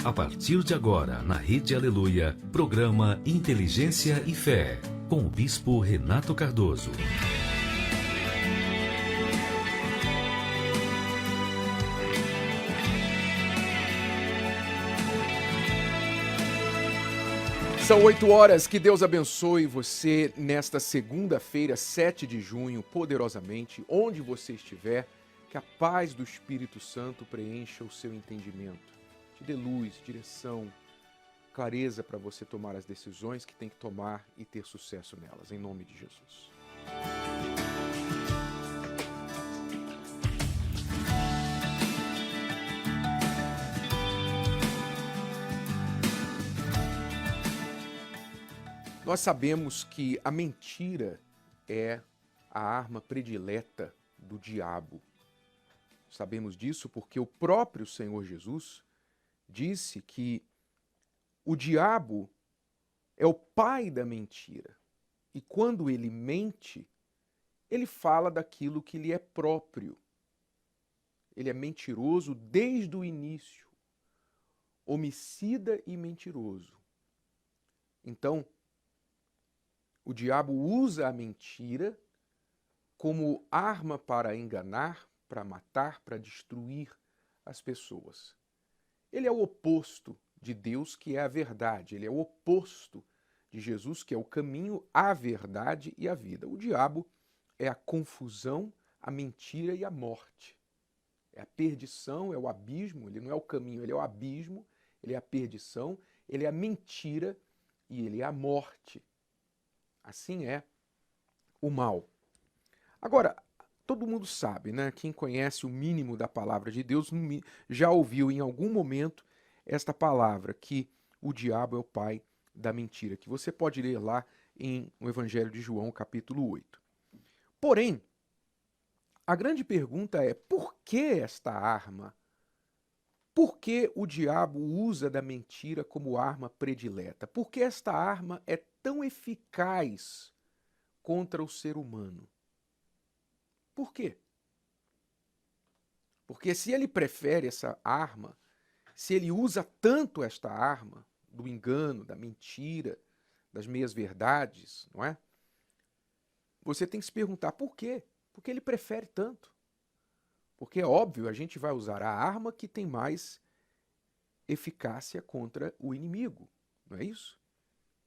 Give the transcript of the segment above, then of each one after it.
A partir de agora, na Rede Aleluia, programa Inteligência e Fé, com o Bispo Renato Cardoso. São 8 horas, que Deus abençoe você nesta segunda-feira, 7 de junho, poderosamente, onde você estiver, que a paz do Espírito Santo preencha o seu entendimento, te dê luz, direção, clareza para você tomar as decisões que tem que tomar e ter sucesso nelas, em nome de Jesus. Nós sabemos que a mentira é a arma predileta do diabo. Sabemos disso porque o próprio Senhor Jesus disse que o diabo é o pai da mentira. E quando ele mente, ele fala daquilo que lhe é próprio. Ele é mentiroso desde o início, homicida e mentiroso. Então, o diabo usa a mentira como arma para enganar, para matar, para destruir as pessoas. Ele é o oposto de Deus, que é a verdade. Ele é o oposto de Jesus, que é o caminho, a verdade e a vida. O diabo é a confusão, a mentira e a morte. É a perdição, é o abismo. Ele não é o caminho, ele é o abismo. Ele é a perdição, ele é a mentira e ele é a morte. Assim é o mal. Agora, todo mundo sabe, né? Quem conhece o mínimo da palavra de Deus já ouviu em algum momento esta palavra, que o diabo é o pai da mentira, que você pode ler lá no Evangelho de João, capítulo 8. Porém, a grande pergunta é: por que esta arma? Por que o diabo usa da mentira como arma predileta? Por que esta arma é tão eficaz contra o ser humano? Por quê? Porque se ele prefere essa arma, se ele usa tanto esta arma do engano, da mentira, das meias-verdades, não é? Você tem que se perguntar por quê? Por que ele prefere tanto? Porque é óbvio, a gente vai usar a arma que tem mais eficácia contra o inimigo, não é isso?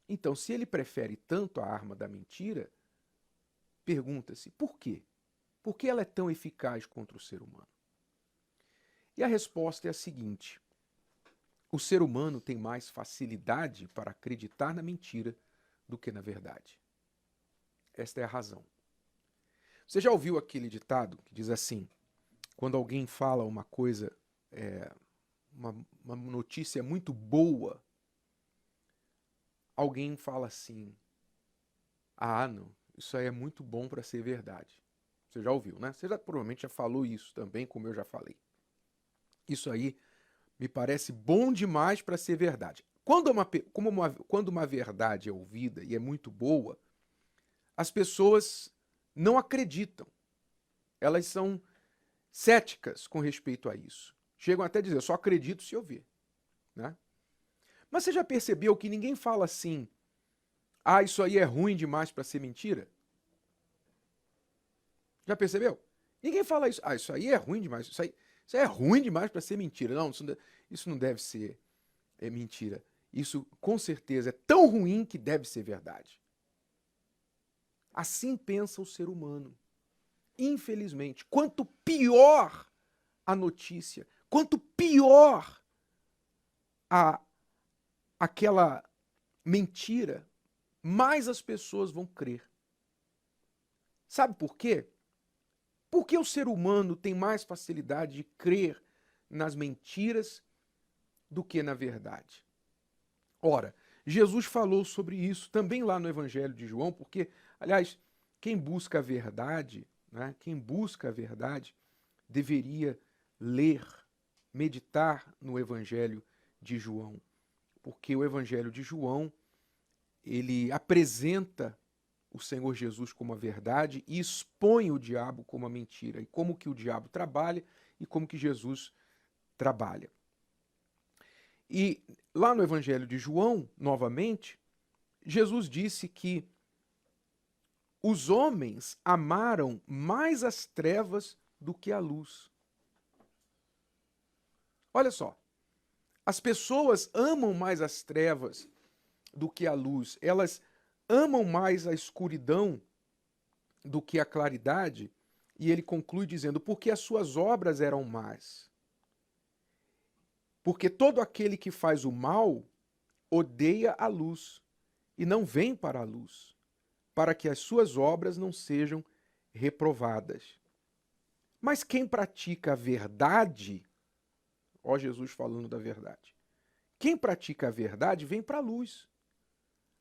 Então, se ele prefere tanto a arma da mentira, pergunta-se por quê? Por que ela é tão eficaz contra o ser humano? E a resposta é a seguinte: o ser humano tem mais facilidade para acreditar na mentira do que na verdade. Esta é a razão. Você já ouviu aquele ditado que diz assim: quando alguém fala uma coisa, uma notícia muito boa, alguém fala assim: ah, não, isso aí é muito bom para ser verdade. Você já ouviu, né? Você provavelmente já falou isso também, como eu já falei. Isso aí me parece bom demais para ser verdade. Quando uma verdade é ouvida e é muito boa, as pessoas não acreditam. Elas são céticas com respeito a isso. Chegam até a dizer: eu só acredito se eu ver, né? Mas você já percebeu que ninguém fala assim: ah, isso aí é ruim demais para ser mentira? Já percebeu? Ninguém fala isso. Ah, isso aí é ruim demais. Isso aí é ruim demais para ser mentira. Não, isso não deve ser mentira. Isso, com certeza, é tão ruim que deve ser verdade. Assim pensa o ser humano. Infelizmente, quanto pior a notícia, quanto pior aquela mentira, mais as pessoas vão crer. Sabe por quê? Porque o ser humano tem mais facilidade de crer nas mentiras do que na verdade. Ora, Jesus falou sobre isso também lá no Evangelho de João, porque, aliás, quem busca a verdade, né, quem busca a verdade, deveria ler, meditar no Evangelho de João. Porque o Evangelho de João, ele apresenta o Senhor Jesus como a verdade e expõe o diabo como a mentira. E como que o diabo trabalha e como que Jesus trabalha. E lá no Evangelho de João, novamente, Jesus disse que os homens amaram mais as trevas do que a luz. Olha só, as pessoas amam mais as trevas do que a luz. Elas amam mais a escuridão do que a claridade. E ele conclui dizendo, porque as suas obras eram más. Porque todo aquele que faz o mal odeia a luz e não vem para a luz, para que as suas obras não sejam reprovadas. Mas quem pratica a verdade, ó Jesus falando da verdade, quem pratica a verdade vem para a luz,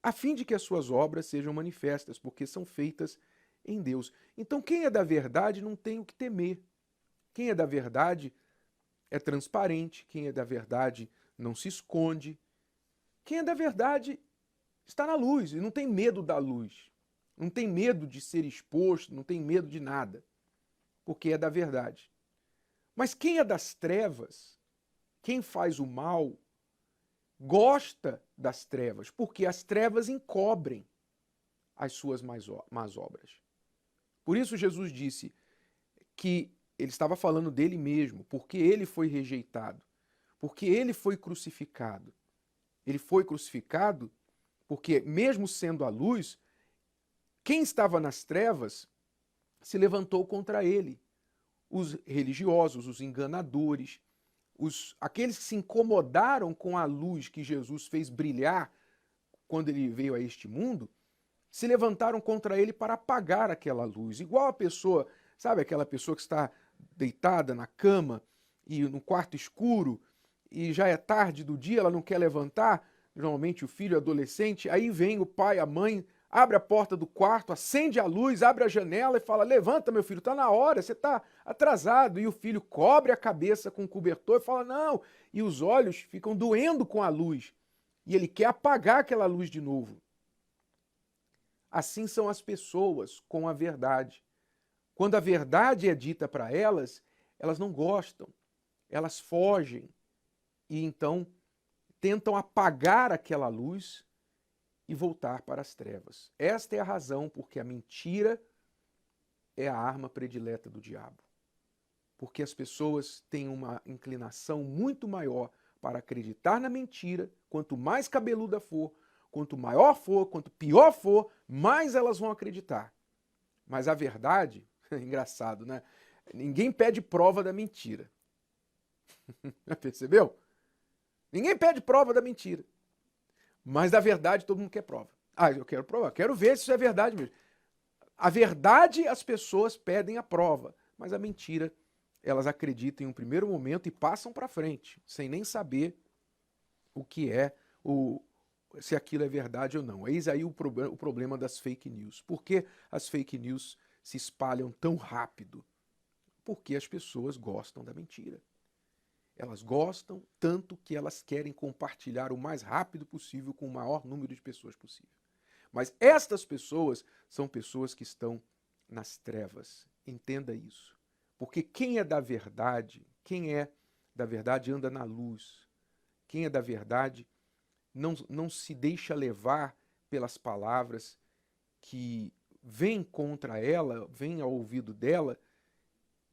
a fim de que as suas obras sejam manifestas, porque são feitas em Deus. Então quem é da verdade não tem o que temer. Quem é da verdade é transparente, quem é da verdade não se esconde. Quem é da verdade está na luz e não tem medo da luz. Não tem medo de ser exposto, não tem medo de nada, porque é da verdade. Mas quem é das trevas, quem faz o mal, gosta das trevas, porque as trevas encobrem as suas más obras. Por isso Jesus disse que ele estava falando dele mesmo, porque ele foi rejeitado, porque ele foi crucificado. Ele foi crucificado porque, mesmo sendo a luz, quem estava nas trevas se levantou contra ele. Os religiosos, os enganadores, aqueles que se incomodaram com a luz que Jesus fez brilhar quando ele veio a este mundo, se levantaram contra ele para apagar aquela luz. Igual a pessoa, sabe aquela pessoa que está deitada na cama e no quarto escuro e já é tarde do dia, ela não quer levantar, normalmente o filho adolescente, aí vem o pai, a mãe, abre a porta do quarto, acende a luz, abre a janela e fala, levanta meu filho, está na hora, você está atrasado. E o filho cobre a cabeça com o cobertor e fala, não. E os olhos ficam doendo com a luz. E ele quer apagar aquela luz de novo. Assim são as pessoas com a verdade. Quando a verdade é dita para elas, elas não gostam, elas fogem e então tentam apagar aquela luz e voltar para as trevas. Esta é a razão porque a mentira é a arma predileta do diabo. Porque as pessoas têm uma inclinação muito maior para acreditar na mentira, quanto mais cabeluda for, quanto maior for, quanto pior for, mais elas vão acreditar. Mas a verdade, engraçado, né? Ninguém pede prova da mentira. Percebeu? Ninguém pede prova da mentira. Mas da verdade todo mundo quer prova. Ah, eu quero prova, quero ver se isso é verdade mesmo. A verdade as pessoas pedem a prova, mas a mentira elas acreditam em um primeiro momento e passam para frente, sem nem saber o que é, se aquilo é verdade ou não. Eis aí o problema das fake news. Por que as fake news se espalham tão rápido? Porque as pessoas gostam da mentira. Elas gostam tanto que elas querem compartilhar o mais rápido possível com o maior número de pessoas possível. Mas estas pessoas são pessoas que estão nas trevas. Entenda isso. Porque quem é da verdade anda na luz. Quem é da verdade não se deixa levar pelas palavras que vêm contra ela, vêm ao ouvido dela,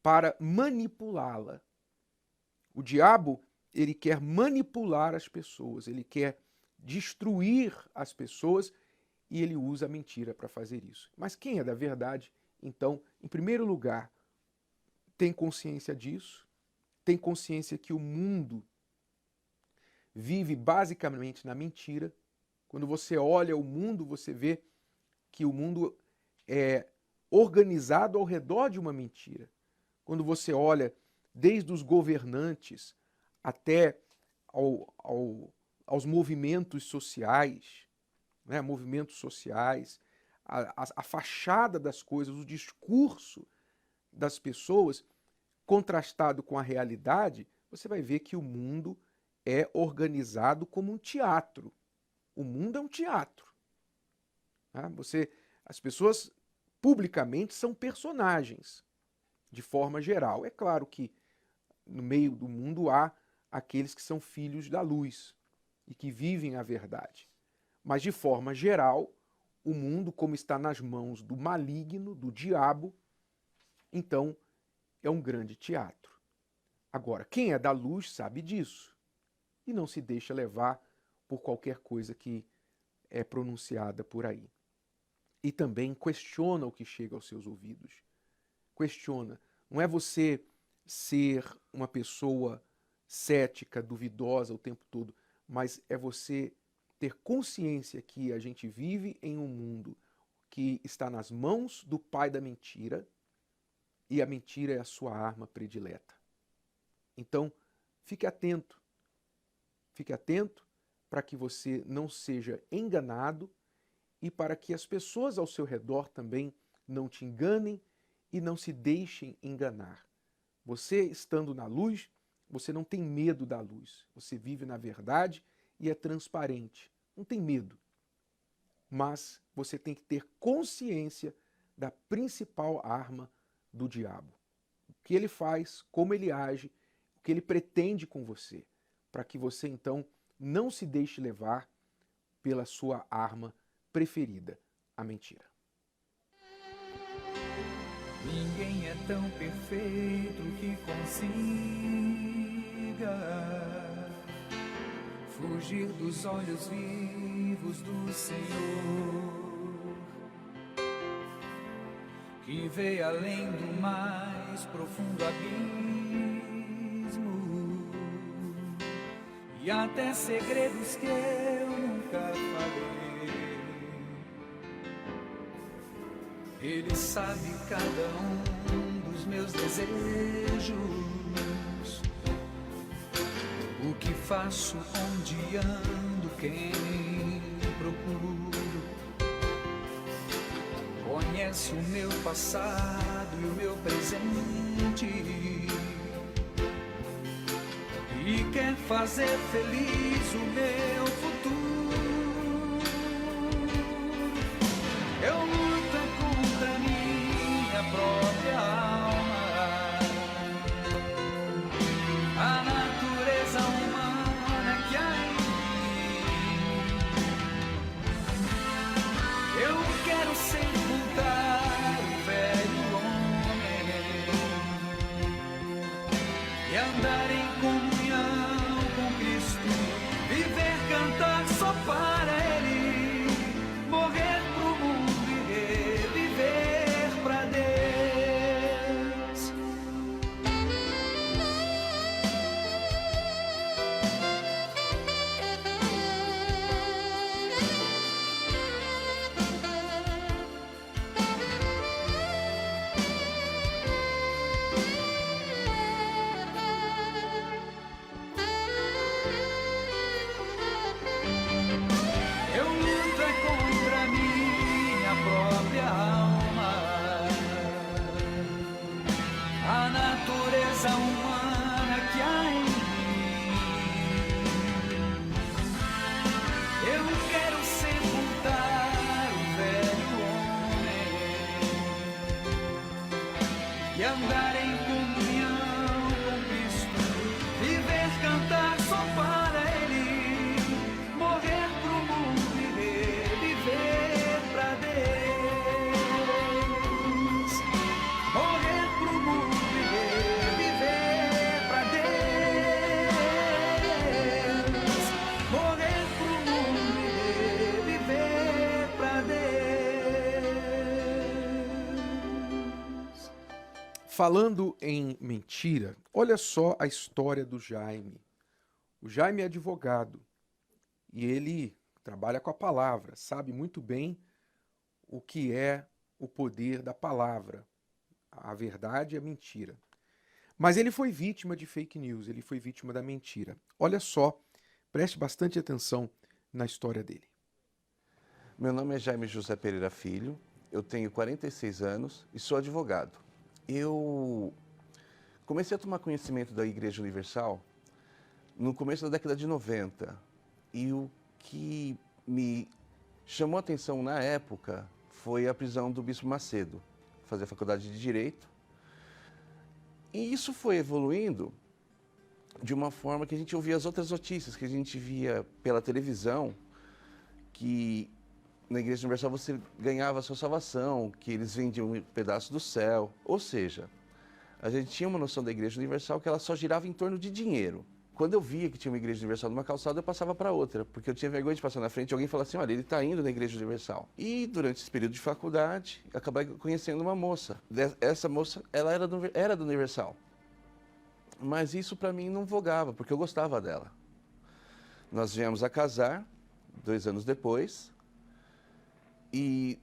para manipulá-la. O diabo, ele quer manipular as pessoas, ele quer destruir as pessoas e ele usa a mentira para fazer isso. Mas quem é da verdade, então, em primeiro lugar, tem consciência disso, tem consciência que o mundo vive basicamente na mentira. Quando você olha o mundo, você vê que o mundo é organizado ao redor de uma mentira. Quando você olha desde os governantes até aos movimentos sociais, né? Movimentos sociais, a fachada das coisas, o discurso das pessoas, contrastado com a realidade, você vai ver que o mundo é organizado como um teatro. O mundo é um teatro. Tá? As pessoas publicamente são personagens, de forma geral. É claro que no meio do mundo há aqueles que são filhos da luz e que vivem a verdade. Mas, de forma geral, o mundo, como está nas mãos do maligno, do diabo, então é um grande teatro. Agora, quem é da luz sabe disso e não se deixa levar por qualquer coisa que é pronunciada por aí. E também questiona o que chega aos seus ouvidos. Questiona. Não é você ser uma pessoa cética, duvidosa o tempo todo, mas é você ter consciência que a gente vive em um mundo que está nas mãos do pai da mentira e a mentira é a sua arma predileta. Então, fique atento. Fique atento para que você não seja enganado e para que as pessoas ao seu redor também não te enganem e não se deixem enganar. Você estando na luz, você não tem medo da luz. Você vive na verdade e é transparente. Não tem medo. Mas você tem que ter consciência da principal arma do diabo. O que ele faz, como ele age, o que ele pretende com você, para que você então não se deixe levar pela sua arma preferida, a mentira. Ninguém é tão perfeito que consiga fugir dos olhos vivos do Senhor, que vê além do mais profundo abismo e até segredos que eu nunca falei. Ele sabe cada um dos meus desejos, o que faço, onde ando, quem procuro. Conhece o meu passado e o meu presente e quer fazer feliz o meu futuro. Eu luto contra minha própria alma, a natureza humana que há em mim. Eu quero sepultar o velho homem e andar em comunhão com Cristo, viver, cantar só para Ele, morrer pro mundo e reviver pra Deus. Eu luto contra minha própria alma, a natureza humana que há em mim. Eu quero sepultar o velho homem e andar em comunhão com Cristo, viver, cantar só para Ele, morrer pro mundo e reviver pra Deus. Morrer pro mundo e reviver pra Deus. Morrer pro mundo e reviver pra Deus. Falando em mentira, olha só a história do Jaime. O Jaime é advogado e ele trabalha com a palavra, sabe muito bem o que é o poder da palavra, a verdade e a mentira. Mas ele foi vítima de fake news, ele foi vítima da mentira. Olha só, preste bastante atenção na história dele. Meu nome é Jaime José Pereira Filho, eu tenho 46 anos e sou advogado. Eu comecei a tomar conhecimento da Igreja Universal no começo da década de 90 e o que me chamou a atenção na época foi a prisão do Bispo Macedo, fazer a faculdade de Direito. E isso foi evoluindo de uma forma que a gente ouvia as outras notícias, que a gente via pela televisão, que na Igreja Universal você ganhava a sua salvação, que eles vendiam um pedaço do céu. Ou seja, a gente tinha uma noção da Igreja Universal que ela só girava em torno de dinheiro. Quando eu via que tinha uma Igreja Universal numa calçada, eu passava para outra, porque eu tinha vergonha de passar na frente e alguém falar assim, olha, ele está indo na Igreja Universal. E durante esse período de faculdade, acabei conhecendo uma moça. Essa moça, ela era do Universal. Mas isso para mim não vogava, porque eu gostava dela. Nós viemos a casar 2 anos depois, e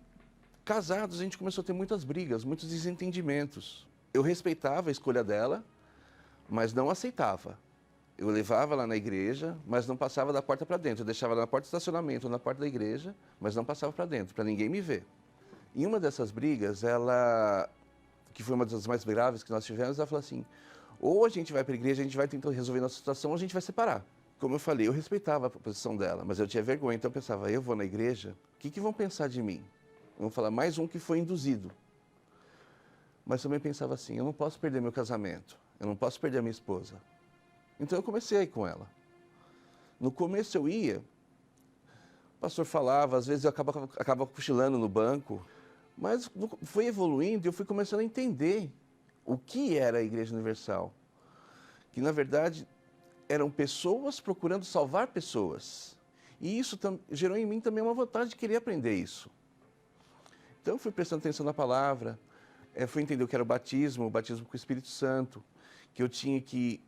casados a gente começou a ter muitas brigas, muitos desentendimentos. Eu respeitava a escolha dela, mas não aceitava. Eu levava ela na igreja, mas não passava da porta para dentro. Eu deixava ela na porta do estacionamento ou na porta da igreja, mas não passava para dentro, para ninguém me ver. Em uma dessas brigas, ela, que foi uma das mais graves que nós tivemos, ela falou assim, ou a gente vai para a igreja, a gente vai tentar resolver nossa situação, ou a gente vai separar. Como eu falei, eu respeitava a posição dela, mas eu tinha vergonha, então eu pensava, eu vou na igreja, o que vão pensar de mim? Vão falar, mais um que foi induzido. Mas também pensava assim, eu não posso perder meu casamento, eu não posso perder a minha esposa. Então eu comecei a ir com ela. No começo eu ia, o pastor falava, às vezes eu acabava cochilando no banco, mas foi evoluindo e eu fui começando a entender o que era a Igreja Universal. Que na verdade eram pessoas procurando salvar pessoas. E isso gerou em mim também uma vontade de querer aprender isso. Então eu fui prestando atenção na palavra, fui entender o que era o batismo com o Espírito Santo, que eu tinha que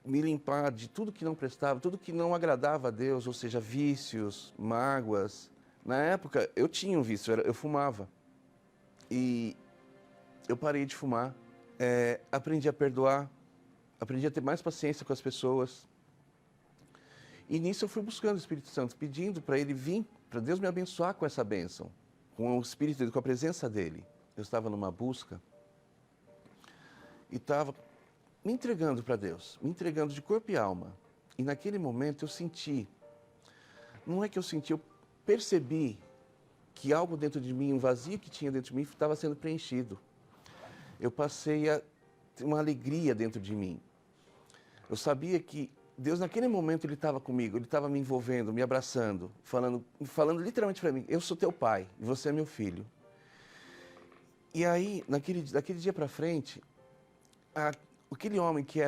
me limpar de tudo que não prestava, tudo que não agradava a Deus, ou seja, vícios, mágoas. Na época, eu tinha um vício, eu fumava. E eu parei de fumar, aprendi a perdoar, aprendi a ter mais paciência com as pessoas. E nisso eu fui buscando o Espírito Santo, pedindo para ele vir, para Deus me abençoar com essa bênção, com o Espírito dele, com a presença dele. Eu estava numa busca e estava me entregando para Deus, me entregando de corpo e alma. E naquele momento eu senti, não é que eu senti, eu percebi que algo dentro de mim, um vazio que tinha dentro de mim, estava sendo preenchido. Eu passei a ter uma alegria dentro de mim. Eu sabia que Deus naquele momento ele estava comigo, ele estava me envolvendo, me abraçando, falando literalmente para mim, eu sou teu pai e você é meu filho. E aí, daquele dia para frente, aquele homem que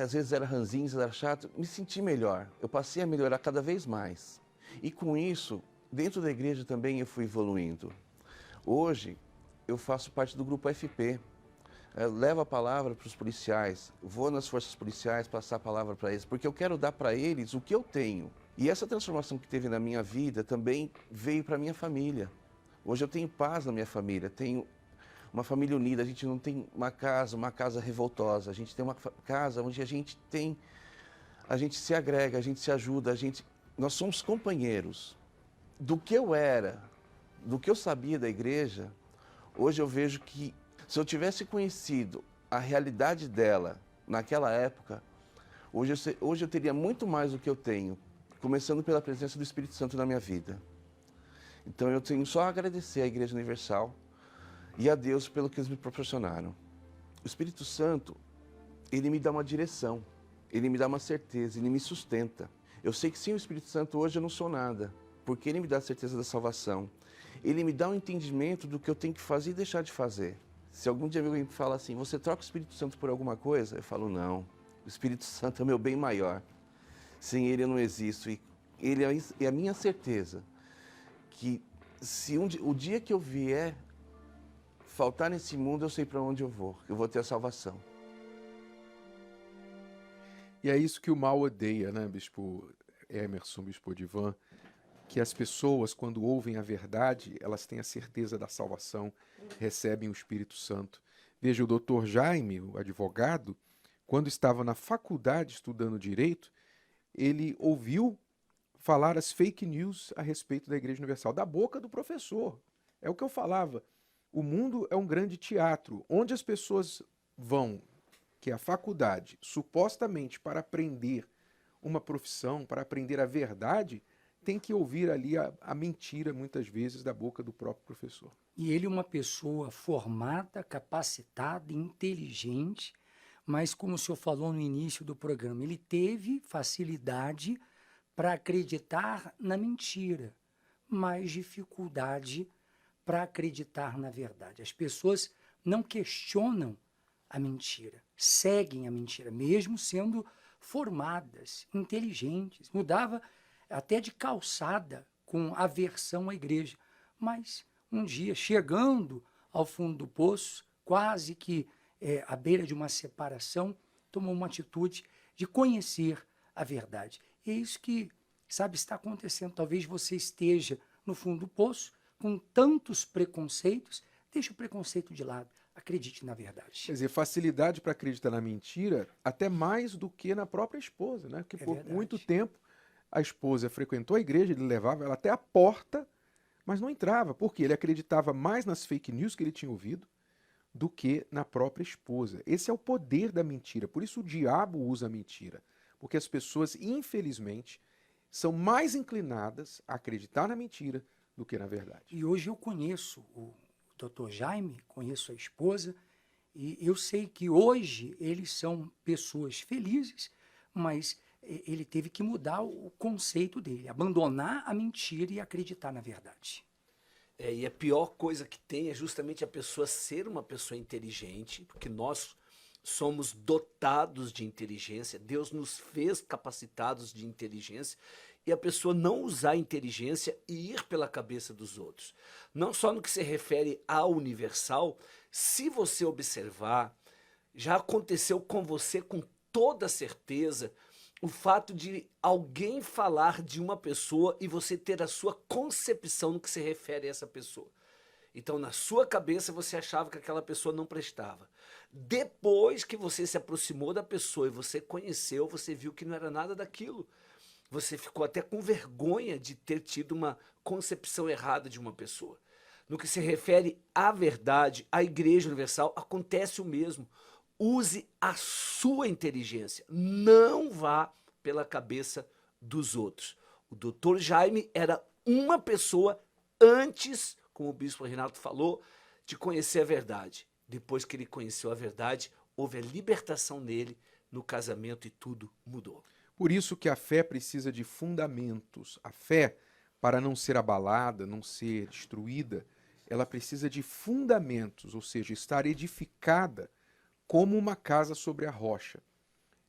às vezes era ranzinza, era chato, me senti melhor. Eu passei a melhorar cada vez mais. E com isso, dentro da igreja também eu fui evoluindo. Hoje, eu faço parte do grupo FP. Eu levo a palavra para os policiais, vou nas forças policiais passar a palavra para eles, porque eu quero dar para eles o que eu tenho. E essa transformação que teve na minha vida também veio para a minha família. Hoje eu tenho paz na minha família, tenho uma família unida, a gente não tem uma casa revoltosa, a gente tem uma casa onde a gente se agrega, a gente se ajuda, nós somos companheiros. Do que eu era, do que eu sabia da igreja, hoje eu vejo que se eu tivesse conhecido a realidade dela naquela época, hoje eu teria muito mais do que eu tenho, começando pela presença do Espírito Santo na minha vida. Então eu tenho só a agradecer à Igreja Universal e a Deus pelo que eles me proporcionaram. O Espírito Santo, ele me dá uma direção, ele me dá uma certeza, ele me sustenta. Eu sei que sem o Espírito Santo hoje eu não sou nada, porque ele me dá a certeza da salvação. Ele me dá um entendimento do que eu tenho que fazer e deixar de fazer. Se algum dia alguém me fala assim, você troca o Espírito Santo por alguma coisa? Eu falo, não, o Espírito Santo é o meu bem maior. Sem ele eu não existo. E ele é a minha certeza que se o dia que eu vier faltar nesse mundo, eu sei para onde eu vou ter a salvação. E é isso que o mal odeia, né, Bispo Emerson, Bispo Odivan, que as pessoas, quando ouvem a verdade, elas têm a certeza da salvação, recebem o Espírito Santo. Veja, o doutor Jaime, o advogado, quando estava na faculdade estudando Direito, ele ouviu falar as fake news a respeito da Igreja Universal, da boca do professor. É o que eu falava. O mundo é um grande teatro, onde as pessoas vão, que é a faculdade, supostamente para aprender uma profissão, para aprender a verdade, tem que ouvir ali a mentira, muitas vezes, da boca do próprio professor. E ele é uma pessoa formada, capacitada, inteligente, mas como o senhor falou no início do programa, ele teve facilidade para acreditar na mentira, mas dificuldade para acreditar na verdade. As pessoas não questionam a mentira, seguem a mentira, mesmo sendo formadas, inteligentes. Mudava até de calçada com aversão à igreja. Mas um dia, chegando ao fundo do poço, quase que à beira de uma separação, tomou uma atitude de conhecer a verdade. E é isso que, sabe, está acontecendo. Talvez você esteja no fundo do poço, com tantos preconceitos. Deixe o preconceito de lado. Acredite na verdade. Quer dizer, facilidade para acreditar na mentira, até mais do que na própria esposa, né? Porque por verdade. muito tempo a esposa frequentou a igreja, ele levava ela até a porta, mas não entrava, porque ele acreditava mais nas fake news que ele tinha ouvido do que na própria esposa. Esse é o poder da mentira. Por isso o diabo usa a mentira. Porque as pessoas, infelizmente, são mais inclinadas a acreditar na mentira do que na verdade. E hoje eu conheço o Dr. Jaime, conheço a esposa, e eu sei que hoje eles são pessoas felizes, mas ele teve que mudar o conceito dele, abandonar a mentira e acreditar na verdade. E a pior coisa que tem é justamente a pessoa ser uma pessoa inteligente, porque nós somos dotados de inteligência, Deus nos fez capacitados de inteligência, e a pessoa não usar a inteligência e ir pela cabeça dos outros. Não só no que se refere ao universal, se você observar, já aconteceu com você com toda certeza o fato de alguém falar de uma pessoa e você ter a sua concepção no que se refere a essa pessoa. Então, na sua cabeça, você achava que aquela pessoa não prestava. Depois que você se aproximou da pessoa e você conheceu, você viu que não era nada daquilo. Você ficou até com vergonha de ter tido uma concepção errada de uma pessoa. No que se refere à verdade, à Igreja Universal, acontece o mesmo. Use a sua inteligência, não vá pela cabeça dos outros. O Dr. Jaime era uma pessoa antes, como o bispo Renato falou, de conhecer a verdade. Depois que ele conheceu a verdade, houve a libertação nele no casamento e tudo mudou. Por isso que a fé precisa de fundamentos. A fé, para não ser abalada, não ser destruída, ela precisa de fundamentos, ou seja, estar edificada como uma casa sobre a rocha.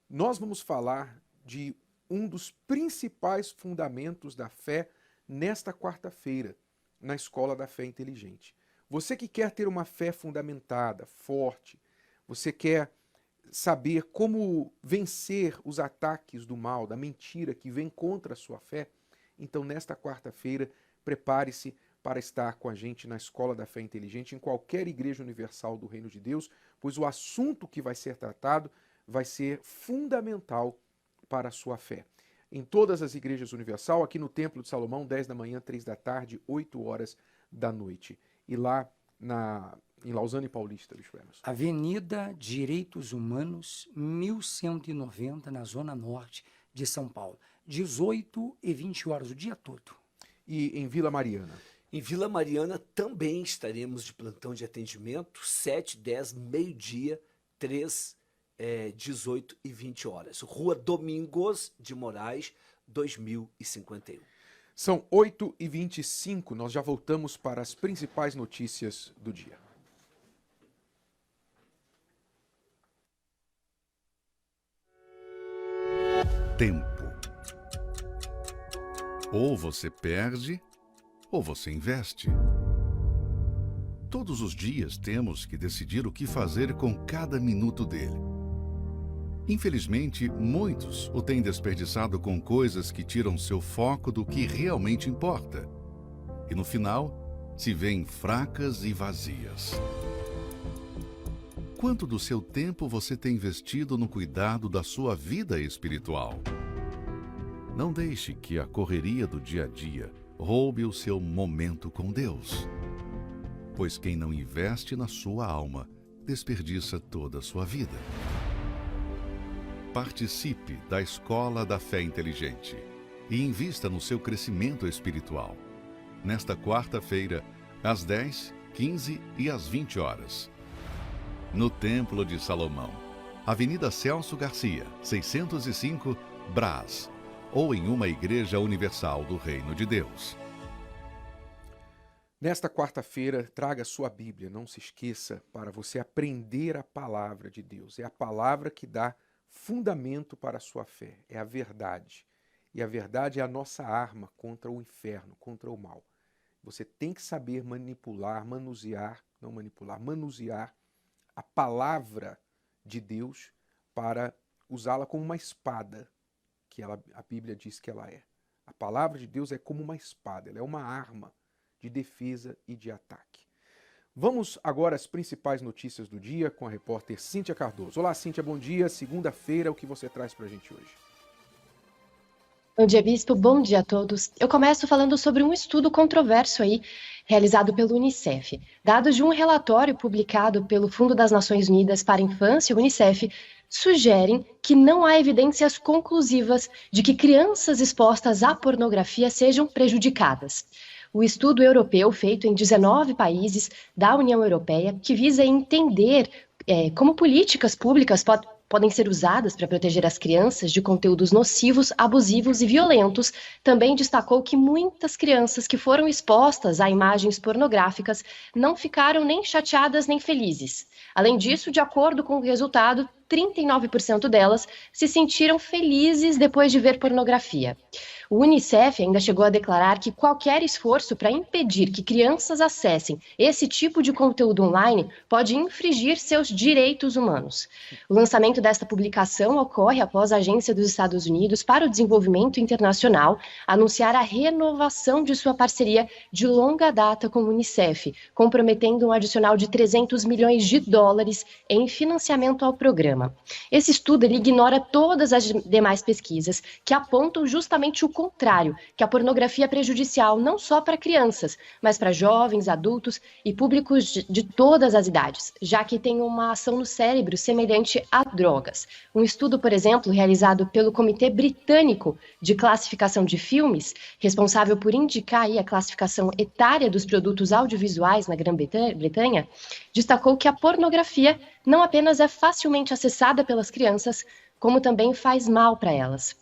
Nós vamos falar de um dos principais fundamentos da fé nesta quarta-feira, na Escola da Fé Inteligente. Você que quer ter uma fé fundamentada, forte, você quer saber como vencer os ataques do mal, da mentira que vem contra a sua fé, então nesta quarta-feira prepare-se para estar com a gente na Escola da Fé Inteligente, em qualquer igreja universal do Reino de Deus, pois o assunto que vai ser tratado vai ser fundamental para a sua fé. Em todas as igrejas universal, aqui no Templo de Salomão, 10 da manhã, 3 da tarde, 8 horas da noite. E lá em Lausanne Paulista, Bispo Emerson. Avenida Direitos Humanos, 1190, na Zona Norte de São Paulo. 18 e 20 horas, o dia todo. E em Vila Mariana? Em Vila Mariana também estaremos de plantão de atendimento, 7, 10, meio-dia, 3, 18 e 20 horas. Rua Domingos de Moraes, 2051. São 8h25, nós já voltamos para as principais notícias do dia. Tempo. Ou você perde, ou você investe. Todos os dias temos que decidir o que fazer com cada minuto dele. Infelizmente, muitos o têm desperdiçado com coisas que tiram seu foco do que realmente importa. E no final, se veem fracas e vazias. Quanto do seu tempo você tem investido no cuidado da sua vida espiritual? Não deixe que a correria do dia a dia roube o seu momento com Deus. Pois quem não investe na sua alma, desperdiça toda a sua vida. Participe da Escola da Fé Inteligente e invista no seu crescimento espiritual. Nesta quarta-feira, às 10, 15 e às 20 horas. No Templo de Salomão, Avenida Celso Garcia, 605, Brás, ou em uma igreja universal do Reino de Deus. Nesta quarta-feira, traga sua Bíblia, não se esqueça, para você aprender a palavra de Deus. É a palavra que dá fundamento para a sua fé, é a verdade. E a verdade é a nossa arma contra o inferno, contra o mal. Você tem que saber manusear a palavra de Deus para usá-la como uma espada, que a Bíblia diz que ela é. A palavra de Deus é como uma espada, ela é uma arma de defesa e de ataque. Vamos agora às principais notícias do dia com a repórter Cíntia Cardoso. Olá, Cíntia, bom dia. Segunda-feira, o que você traz para a gente hoje? Bom dia, Bispo. Bom dia a todos. Eu começo falando sobre um estudo controverso aí, realizado pelo Unicef. Dados de um relatório publicado pelo Fundo das Nações Unidas para a Infância, o Unicef, sugerem que não há evidências conclusivas de que crianças expostas à pornografia sejam prejudicadas. O estudo europeu, feito em 19 países da União Europeia, que visa entender como políticas públicas podem ser usadas para proteger as crianças de conteúdos nocivos, abusivos e violentos, também destacou que muitas crianças que foram expostas a imagens pornográficas não ficaram nem chateadas nem felizes. Além disso, de acordo com o resultado, 39% delas se sentiram felizes depois de ver pornografia. O Unicef ainda chegou a declarar que qualquer esforço para impedir que crianças acessem esse tipo de conteúdo online pode infringir seus direitos humanos. O lançamento desta publicação ocorre após a Agência dos Estados Unidos para o Desenvolvimento Internacional anunciar a renovação de sua parceria de longa data com o Unicef, comprometendo um adicional de 300 milhões de dólares em financiamento ao programa. Esse estudo ele ignora todas as demais pesquisas que apontam justamente o contrário, que a pornografia é prejudicial não só para crianças, mas para jovens, adultos e públicos de todas as idades, já que tem uma ação no cérebro semelhante a drogas. Um estudo, por exemplo, realizado pelo Comitê Britânico de Classificação de Filmes, responsável por indicar aí a classificação etária dos produtos audiovisuais na Grã-Bretanha, destacou que a pornografia não apenas é facilmente acessada pelas crianças, como também faz mal para elas.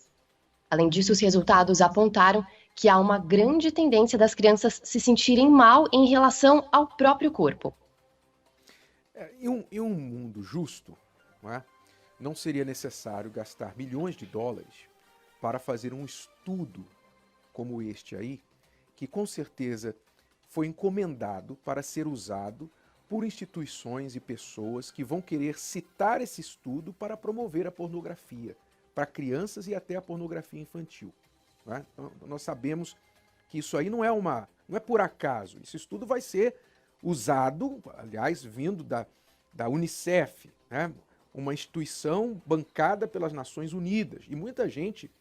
Além disso, os resultados apontaram que há uma grande tendência das crianças se sentirem mal em relação ao próprio corpo. Em um mundo justo, não seria necessário gastar milhões de dólares para fazer um estudo como este aí, que com certeza foi encomendado para ser usado por instituições e pessoas que vão querer citar esse estudo para promover a pornografia para crianças e até a pornografia infantil. Então, nós sabemos que isso aí não é por acaso. Esse estudo vai ser usado, aliás, vindo da Unicef, uma instituição bancada pelas Nações Unidas. E muita gente,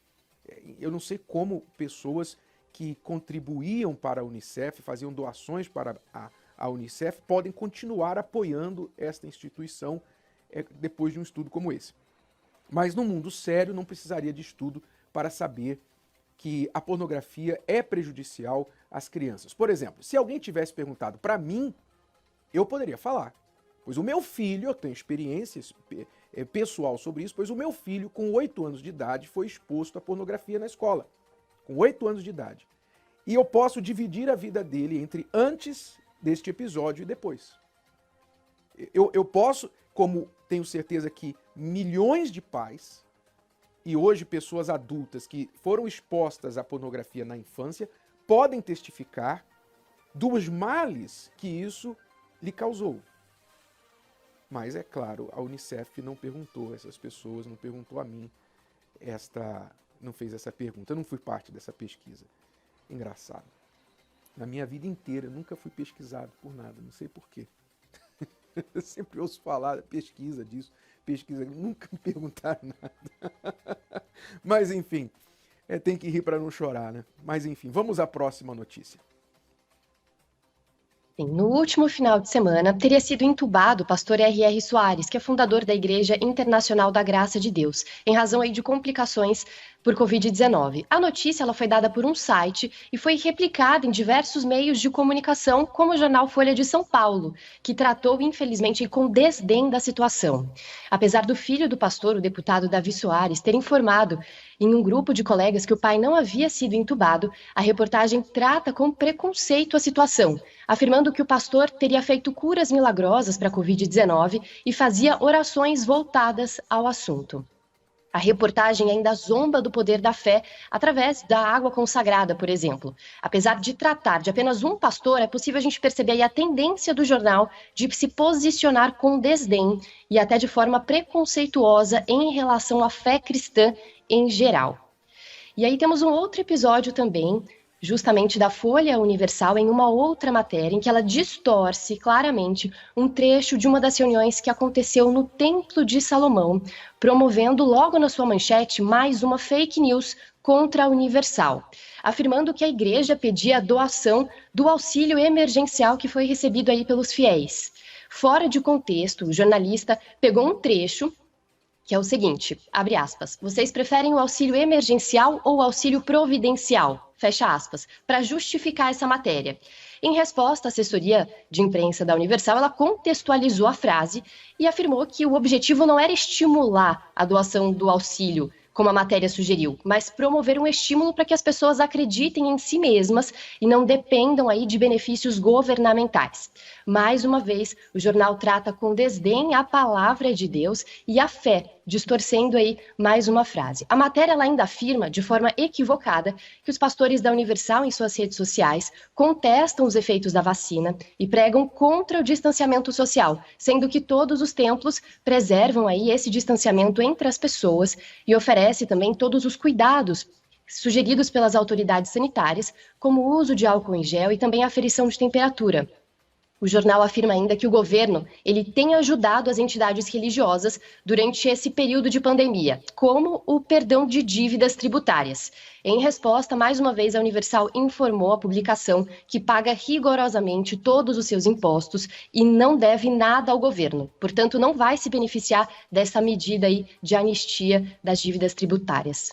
eu não sei como pessoas que contribuíam para a Unicef, faziam doações para a Unicef, podem continuar apoiando esta instituição depois de um estudo como esse. Mas no mundo sério não precisaria de estudo para saber que a pornografia é prejudicial às crianças. Por exemplo, se alguém tivesse perguntado para mim, eu poderia falar. Pois o meu filho, eu tenho experiência pessoal sobre isso, pois o meu filho, com 8 anos de idade, foi exposto à pornografia na escola. Com 8 anos de idade. E eu posso dividir a vida dele entre antes deste episódio e depois. Eu posso, como tenho certeza que milhões de pais e hoje pessoas adultas que foram expostas à pornografia na infância podem testificar dos males que isso lhe causou. Mas, é claro, a Unicef não perguntou a essas pessoas, não perguntou a mim, não fez essa pergunta. Eu não fui parte dessa pesquisa. Engraçado. Na minha vida inteira, eu nunca fui pesquisado por nada, não sei porquê. Eu sempre ouço falar, pesquisa disso, pesquisa, nunca me perguntaram nada. Mas, enfim, tem que rir para não chorar, né? Mas, enfim, vamos à próxima notícia. Sim, no último final de semana, teria sido entubado o pastor R.R. Soares, que é fundador da Igreja Internacional da Graça de Deus, em razão aí de complicações por Covid-19. A notícia ela foi dada por um site e foi replicada em diversos meios de comunicação, como o jornal Folha de São Paulo, que tratou, infelizmente, com desdém da situação. Apesar do filho do pastor, o deputado Davi Soares, ter informado em um grupo de colegas que o pai não havia sido entubado, a reportagem trata com preconceito a situação, afirmando que o pastor teria feito curas milagrosas para a Covid-19 e fazia orações voltadas ao assunto. A reportagem ainda zomba do poder da fé através da água consagrada, por exemplo. Apesar de tratar de apenas um pastor, é possível a gente perceber aí a tendência do jornal de se posicionar com desdém e até de forma preconceituosa em relação à fé cristã em geral. E aí temos um outro episódio também, justamente da Folha Universal, em uma outra matéria, em que ela distorce claramente um trecho de uma das reuniões que aconteceu no Templo de Salomão, promovendo logo na sua manchete mais uma fake news contra a Universal, afirmando que a igreja pedia a doação do auxílio emergencial que foi recebido aí pelos fiéis. Fora de contexto, o jornalista pegou um trecho que é o seguinte, abre aspas, vocês preferem o auxílio emergencial ou o auxílio providencial? Fecha aspas, para justificar essa matéria. Em resposta, a assessoria de imprensa da Universal, ela contextualizou a frase e afirmou que o objetivo não era estimular a doação do auxílio, como a matéria sugeriu, mas promover um estímulo para que as pessoas acreditem em si mesmas e não dependam aí de benefícios governamentais. Mais uma vez, o jornal trata com desdém a palavra de Deus e a fé, distorcendo aí mais uma frase. A matéria ela ainda afirma, de forma equivocada, que os pastores da Universal, em suas redes sociais, contestam os efeitos da vacina e pregam contra o distanciamento social, sendo que todos os templos preservam aí esse distanciamento entre as pessoas e oferece também todos os cuidados sugeridos pelas autoridades sanitárias, como o uso de álcool em gel e também a aferição de temperatura. O jornal afirma ainda que o governo ele tem ajudado as entidades religiosas durante esse período de pandemia, como o perdão de dívidas tributárias. Em resposta, mais uma vez, a Universal informou a publicação que paga rigorosamente todos os seus impostos e não deve nada ao governo. Portanto, não vai se beneficiar dessa medida aí de anistia das dívidas tributárias.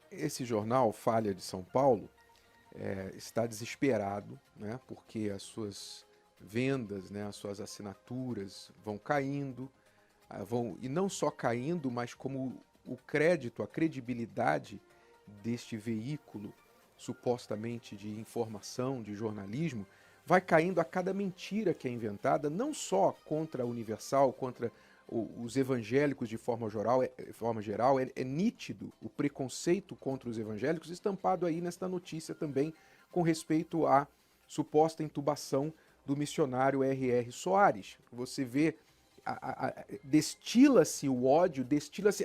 Esse jornal, Folha de São Paulo, está desesperado, né, porque as suas vendas, né, as suas assinaturas vão caindo, e não só caindo, mas como o crédito, a credibilidade deste veículo supostamente de informação, de jornalismo, vai caindo a cada mentira que é inventada, não só contra a Universal, contra os evangélicos de forma geral, é nítido o preconceito contra os evangélicos estampado aí nesta notícia também com respeito à suposta intubação do missionário R.R. Soares. Você vê, destila-se o ódio,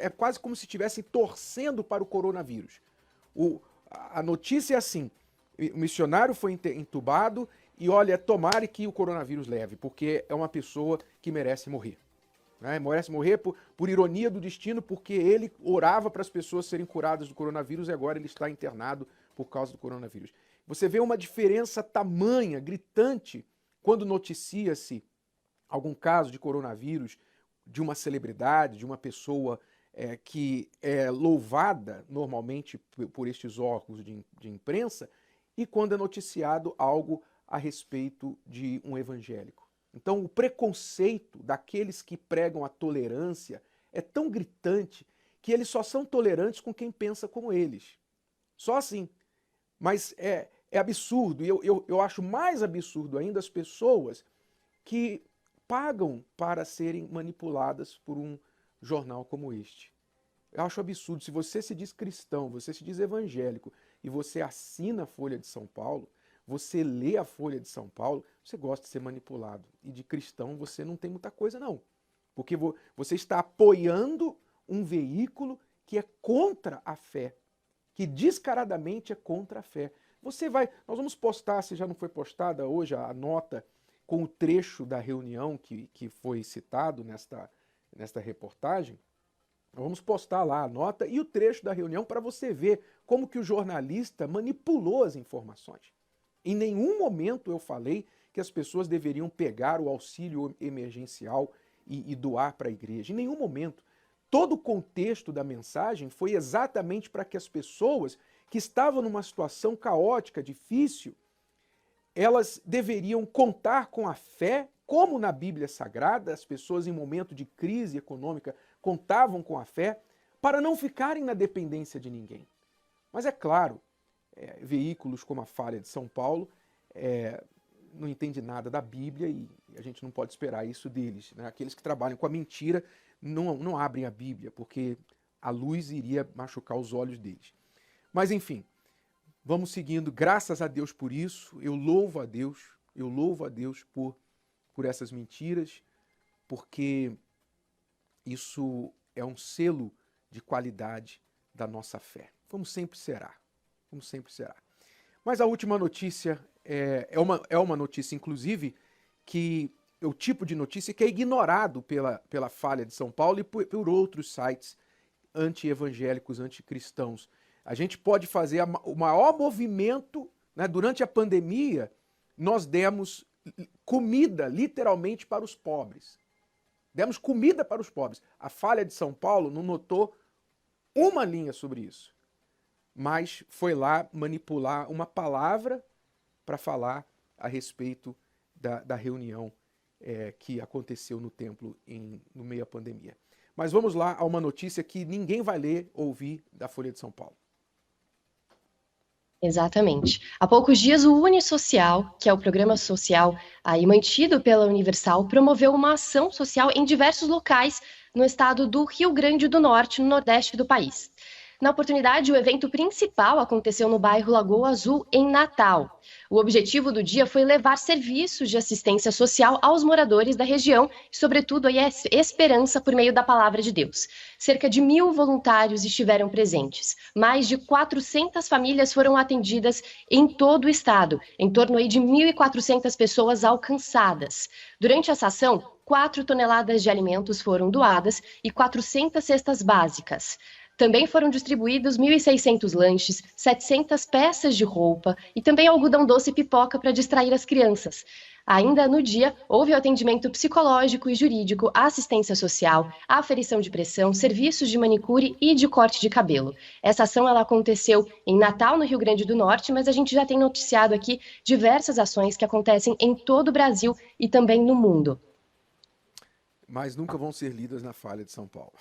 é quase como se estivessem torcendo para o coronavírus. A notícia é assim, o missionário foi entubado e olha, tomara que o coronavírus leve, porque é uma pessoa que merece morrer. Merece morrer por ironia do destino, porque ele orava para as pessoas serem curadas do coronavírus e agora ele está internado por causa do coronavírus. Você vê uma diferença tamanha, gritante, quando noticia-se algum caso de coronavírus de uma celebridade, de uma pessoa que é louvada normalmente por estes órgãos de imprensa, e quando é noticiado algo a respeito de um evangélico. Então, o preconceito daqueles que pregam a tolerância é tão gritante que eles só são tolerantes com quem pensa como eles. Só assim. Mas é absurdo, e eu acho mais absurdo ainda as pessoas que pagam para serem manipuladas por um jornal como este. Eu acho absurdo. Se você se diz cristão, você se diz evangélico e você assina a Folha de São Paulo, você lê a Folha de São Paulo, você gosta de ser manipulado. E de cristão você não tem muita coisa, não. Porque você está apoiando um veículo que é contra a fé, que descaradamente é contra a fé. Nós vamos postar, se já não foi postada hoje, a nota com o trecho da reunião que foi citado nesta reportagem. Nós vamos postar lá a nota e o trecho da reunião para você ver como que o jornalista manipulou as informações. Em nenhum momento eu falei que as pessoas deveriam pegar o auxílio emergencial e doar para a igreja. Em nenhum momento. Todo o contexto da mensagem foi exatamente para que as pessoas que estavam numa situação caótica, difícil, elas deveriam contar com a fé, como na Bíblia Sagrada, as pessoas em momento de crise econômica contavam com a fé, para não ficarem na dependência de ninguém. Mas é claro, veículos como a Folha de São Paulo não entendem nada da Bíblia e a gente não pode esperar isso deles, né? Aqueles que trabalham com a mentira não abrem a Bíblia, porque a luz iria machucar os olhos deles. Mas enfim, vamos seguindo, graças a Deus por isso, eu louvo a Deus por essas mentiras, porque isso é um selo de qualidade da nossa fé. Como sempre será. Mas a última notícia é uma notícia, inclusive, que é o tipo de notícia que é ignorado pela Folha de São Paulo e por outros sites anti-evangélicos, anticristãos. A gente pode fazer o maior movimento, né? Durante a pandemia, nós demos comida, literalmente, para os pobres. Demos comida para os pobres. A Folha de São Paulo não notou uma linha sobre isso, mas foi lá manipular uma palavra para falar a respeito da reunião que aconteceu no templo no meio da pandemia. Mas vamos lá a uma notícia que ninguém vai ler ou ouvir da Folha de São Paulo. Exatamente. Há poucos dias, o Unisocial, que é o programa social aí mantido pela Universal, promoveu uma ação social em diversos locais no estado do Rio Grande do Norte, no nordeste do país. Na oportunidade, o evento principal aconteceu no bairro Lagoa Azul, em Natal. O objetivo do dia foi levar serviços de assistência social aos moradores da região e, sobretudo, a esperança por meio da palavra de Deus. Cerca de 1.000 voluntários estiveram presentes. Mais de 400 famílias foram atendidas em todo o estado, em torno aí de 1.400 pessoas alcançadas. Durante essa ação, 4 toneladas de alimentos foram doadas e 400 cestas básicas. Também foram distribuídos 1.600 lanches, 700 peças de roupa e também algodão doce e pipoca para distrair as crianças. Ainda no dia, houve o atendimento psicológico e jurídico, assistência social, aferição de pressão, serviços de manicure e de corte de cabelo. Essa ação ela aconteceu em Natal, no Rio Grande do Norte, mas a gente já tem noticiado aqui diversas ações que acontecem em todo o Brasil e também no mundo. Mas nunca vão ser lidas na Folha de São Paulo.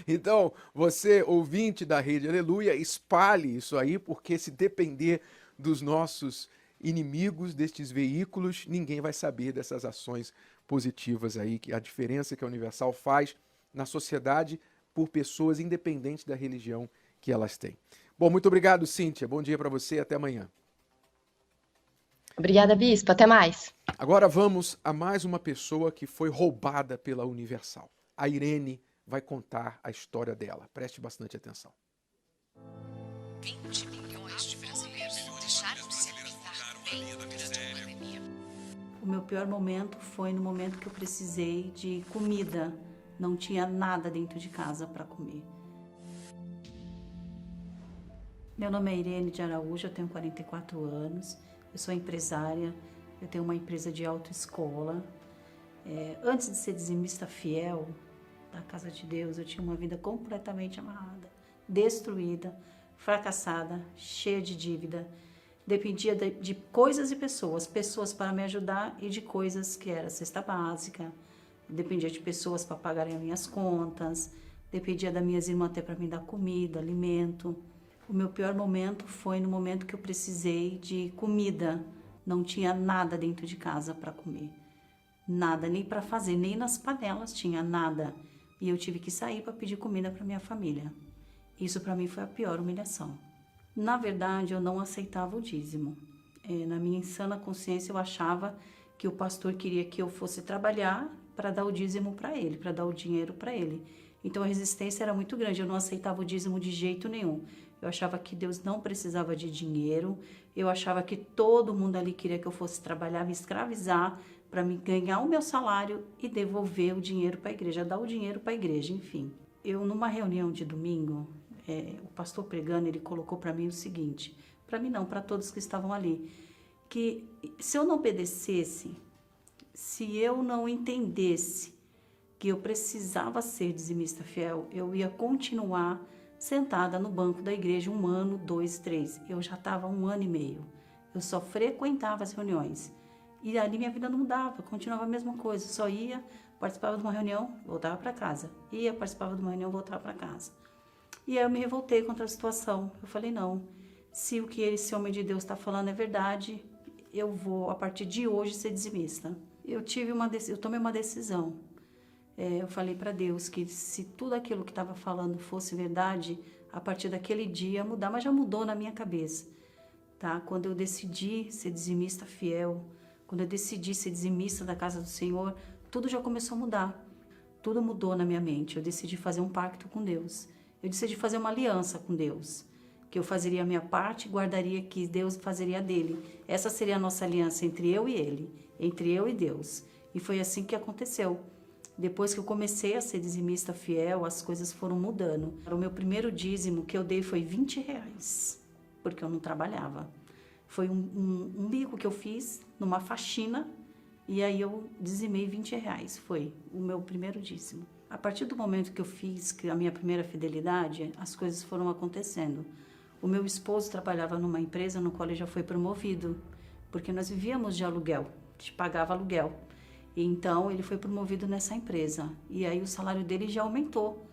Então, você, ouvinte da Rede Aleluia, espalhe isso aí, porque se depender dos nossos inimigos, destes veículos, ninguém vai saber dessas ações positivas aí, que a diferença que a Universal faz na sociedade por pessoas independentes da religião que elas têm. Bom, muito obrigado, Cíntia. Bom dia para você e até amanhã. Obrigada, Bispo. Até mais. Agora vamos a mais uma pessoa que foi roubada pela Universal. A Irene vai contar a história dela. Preste bastante atenção. 20 milhões de brasileiros deixaram de se alimentar bem durante a pandemia. O meu pior momento foi no momento que eu precisei de comida. Não tinha nada dentro de casa para comer. Meu nome é Irene de Araújo, eu tenho 44 anos. Eu sou empresária, eu tenho uma empresa de autoescola. Antes de ser dizimista fiel da Casa de Deus, eu tinha uma vida completamente amarrada, destruída, fracassada, cheia de dívida. Dependia de coisas e pessoas para me ajudar e de coisas que era cesta básica. Dependia de pessoas para pagarem as minhas contas, dependia das minhas irmãs até para me dar comida, alimento. O meu pior momento foi no momento que eu precisei de comida. Não tinha nada dentro de casa para comer. Nada, nem para fazer, nem nas panelas tinha nada. E eu tive que sair para pedir comida para minha família. Isso para mim foi a pior humilhação. Na verdade, eu não aceitava o dízimo. Na minha insana consciência, eu achava que o pastor queria que eu fosse trabalhar para dar o dízimo para ele, para dar o dinheiro para ele. Então a resistência era muito grande, eu não aceitava o dízimo de jeito nenhum. Eu achava que Deus não precisava de dinheiro, eu achava que todo mundo ali queria que eu fosse trabalhar, me escravizar, para me ganhar o meu salário e devolver o dinheiro para a igreja, dar o dinheiro para a igreja, enfim. Eu, numa reunião de domingo, o pastor pregando, ele colocou para mim o seguinte, para mim não, para todos que estavam ali, que se eu não obedecesse, se eu não entendesse que eu precisava ser dizimista fiel, eu ia continuar sentada no banco da igreja 1 ano, 2, 3. Eu já estava 1 ano e meio. Eu só frequentava as reuniões. E ali minha vida não mudava, continuava a mesma coisa. Só ia, participava de uma reunião, voltava para casa. Ia, participava de uma reunião, voltava para casa. E aí eu me revoltei contra a situação. Eu falei, não, se o que esse homem de Deus está falando é verdade, eu vou, a partir de hoje, ser dizimista. Eu tomei uma decisão. Eu falei para Deus que se tudo aquilo que estava falando fosse verdade, a partir daquele dia ia mudar, mas já mudou na minha cabeça. Tá? Quando eu decidi ser dizimista fiel, quando eu decidi ser dizimista da casa do Senhor, tudo já começou a mudar. Tudo mudou na minha mente. Eu decidi fazer um pacto com Deus. Eu decidi fazer uma aliança com Deus. Que eu fazeria a minha parte e guardaria que Deus fazeria a dele. Essa seria a nossa aliança entre eu e ele, entre eu e Deus. E foi assim que aconteceu. Depois que eu comecei a ser dizimista fiel, as coisas foram mudando. O meu primeiro dízimo que eu dei foi R$20, porque eu não trabalhava. Foi um bico que eu fiz numa faxina e aí eu dizimei R$20. Foi o meu primeiro dízimo. A partir do momento que eu fiz a minha primeira fidelidade, as coisas foram acontecendo. O meu esposo trabalhava numa empresa no qual ele já foi promovido, porque nós vivíamos de aluguel, a gente pagava aluguel. Então, ele foi promovido nessa empresa. E aí, o salário dele já aumentou.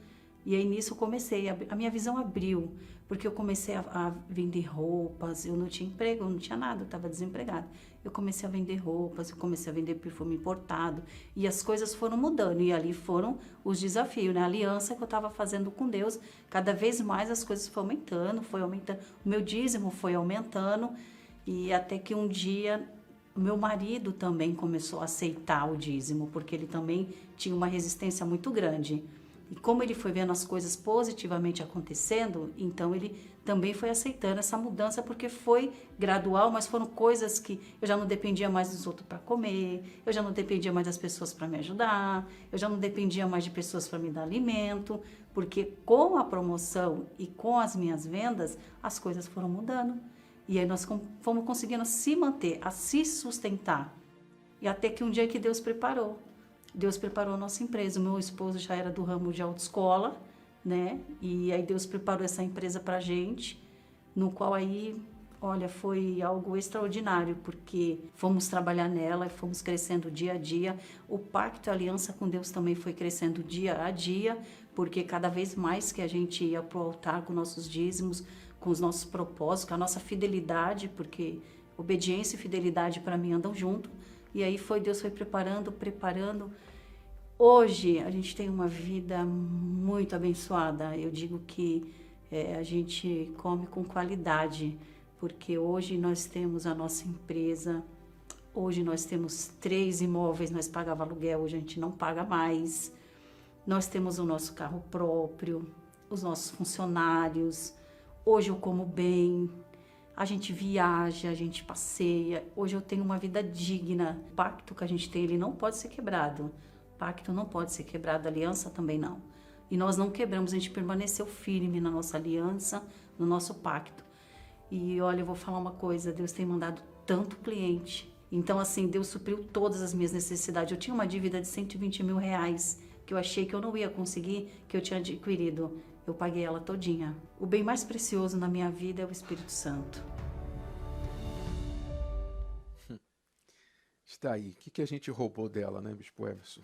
E aí, nisso, eu comecei. A minha visão abriu. Porque eu comecei a vender roupas. Eu não tinha emprego, eu não tinha nada. Eu estava desempregada. Eu comecei a vender roupas. Eu comecei a vender perfume importado. E as coisas foram mudando. E ali foram os desafios, né? A aliança que eu estava fazendo com Deus. Cada vez mais as coisas foram aumentando. Foi aumentando. O meu dízimo foi aumentando. E até que um dia... O meu marido também começou a aceitar o dízimo, porque ele também tinha uma resistência muito grande. E como ele foi vendo as coisas positivamente acontecendo, então ele também foi aceitando essa mudança, porque foi gradual, mas foram coisas que eu já não dependia mais dos outros para comer, eu já não dependia mais das pessoas para me ajudar, eu já não dependia mais de pessoas para me dar alimento, porque com a promoção e com as minhas vendas, as coisas foram mudando. E aí nós fomos conseguindo se manter, a se sustentar. E até que um dia que Deus preparou. Deus preparou a nossa empresa. O meu esposo já era do ramo de autoescola, né? E aí Deus preparou essa empresa pra gente, no qual aí, olha, foi algo extraordinário, porque fomos trabalhar nela e fomos crescendo dia a dia. O pacto e a aliança com Deus também foi crescendo dia a dia, porque cada vez mais que a gente ia pro altar com nossos dízimos, com os nossos propósitos, com a nossa fidelidade, porque obediência e fidelidade para mim andam junto. E aí Deus foi preparando. Hoje a gente tem uma vida muito abençoada. Eu digo que a gente come com qualidade, porque hoje nós temos a nossa empresa, hoje nós temos 3 imóveis, nós pagávamos aluguel, hoje a gente não paga mais. Nós temos o nosso carro próprio, os nossos funcionários. Hoje eu como bem, a gente viaja, a gente passeia. Hoje eu tenho uma vida digna. O pacto que a gente tem, ele não pode ser quebrado. O pacto não pode ser quebrado, a aliança também não. E nós não quebramos, a gente permaneceu firme na nossa aliança, no nosso pacto. E olha, eu vou falar uma coisa, Deus tem mandado tanto cliente. Então assim, Deus supriu todas as minhas necessidades. Eu tinha uma dívida de R$120 mil, que eu achei que eu não ia conseguir, que eu tinha adquirido. Eu paguei ela todinha. O bem mais precioso na minha vida é o Espírito Santo. Está aí. O que a gente roubou dela, né, Bispo Everson?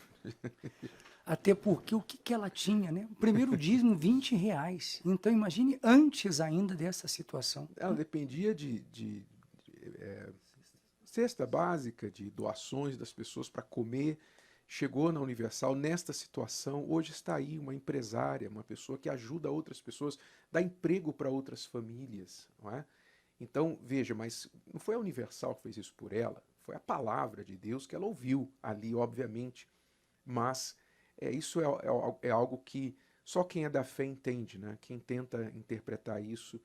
Até porque o que ela tinha, né? O primeiro dízimo, R$20. Então, imagine antes ainda dessa situação. Ela dependia de cesta básica, de doações das pessoas para comer. Chegou na Universal nesta situação, hoje está aí uma empresária, uma pessoa que ajuda outras pessoas, dá emprego para outras famílias, não é? Então, veja, mas não foi a Universal que fez isso por ela, foi a palavra de Deus que ela ouviu ali, obviamente, mas isso é algo que só quem é da fé entende, né? Quem tenta interpretar isso